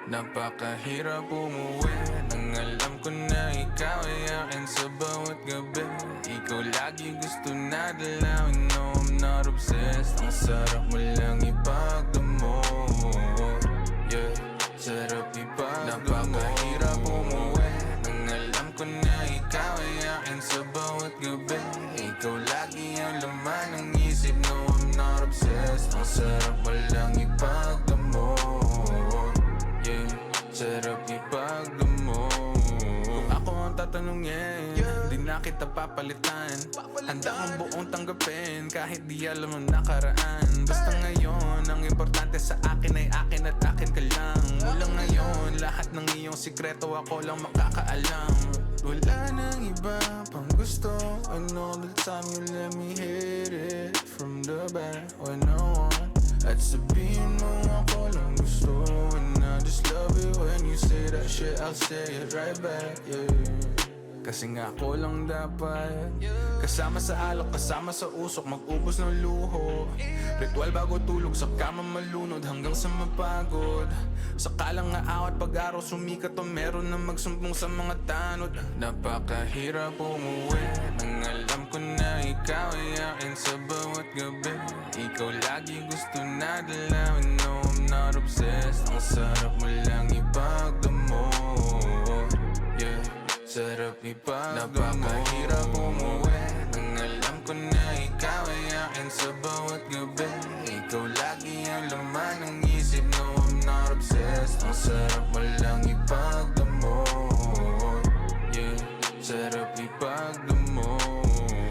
Napakahirap umuwi nang alam ko na ikaw ay akin sa bawat gabi. Ikaw lagi gusto na dalawin, no I'm not obsessed. Ang sarap mo lang ipagdamot, yeah, sarap ipagdamot. Napakahirap umuwi nang alam ko na ikaw ay akin sa bawat gabi. Ikaw lagi ang laman ng isip, no I'm not obsessed. Ang sarap mo lang ipagdamot, yeah, sarap ipagdamot. Kung ako ang tatanungin, di na kita papalitan. Handa kong buong tanggapin kahit di alam ang nakaraan. Basta ngayon, ang importante sa akin ay akin at akin ka lang. Mula ngayon, lahat ng iyong sikreto ako lang makakaalam. Wala nang iba pang gusto, and all the time you let me hit it from the back when I want. At sabihin mo ako lang gusto, and I just love it when you say that shit, I'll say it right back, yeah. Kasi nga ako lang dapat kasama sa alok, kasama sa usok, mag-ubos ng luho. Ritual bago tulog, sa kama malunod hanggang sa mapagod. Sakalang nga awat pag-araw sumikat o meron na magsumbong sa mga tanod. Napakahirap umuwi nang alam ko na ikaw ay akin sa bawat gabi. Ikaw lagi gusto na dalawin, no I'm not obsessed. Ang sarap mo lang ipagdamot, yeah, sarap ipagdamot. Napakahirap umuwi nang alam ko na ikaw ay akin sa bawat gabi. Ikaw lagi ang laman ng isip, no I'm not obsessed. Ang sarap mo lang ipagdamot, yeah, sarap ipagdamot.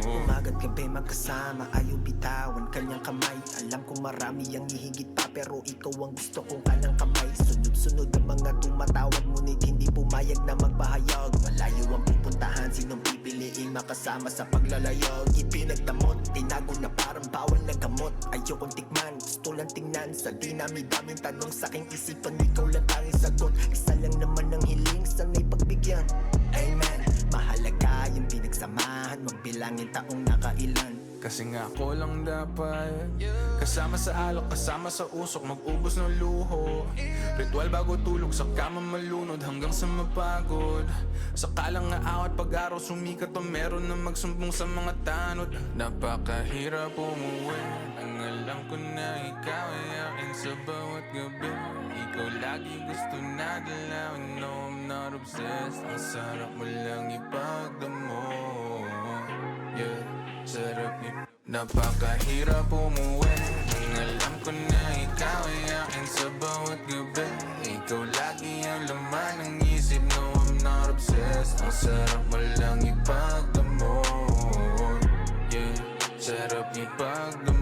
Umaga't gabi magkasama, ayaw bitawan kanyang kamay. Alam kong marami ang hihigit pa, pero ikaw ang gusto kong kanang kamay. Sunod-sunod ang mga tumatawag, ngunit hindi pumayag na magpahayag. Malayo ang pupuntahan, sinong pipiliin makasama sa paglalayag. Ipinagdamot, tinago na parang bawal na gamot. Ayokong tikman, gusto lang tingnan. Sa dinami-daming tanong sa aking isipan, ikaw lang tanging sagot. Isa lang naman ang hiling, sana'y pagbigyan. Amen. Mahalaga yung pinagsamahan, magbilangin taong nakailan. Kasi nga ako lang dapat kasama sa alok, kasama sa usok, mag-ubos ng luho. Ritual bago tulog, sa kama malunod hanggang sa mapagod. Sakalang nga awat pag-araw sumikat o meron na magsumbong sa mga tanod. Napakahirap umuwi nang alam ko na ikaw ay akin sa bawat gabi. Ikaw lagi gusto na dalawin, no I'm not obsessed. Ang sarap mo lang ipagdamot, yeah, sarap Napakahirap umuwi nang alam ko na ikaw ay akin sa bawat gabi. Ikaw lagi ang laman ng isip, no I'm not obsessed. Ang sarap mo lang ipagdamot, yeah, sarap ipagdamot.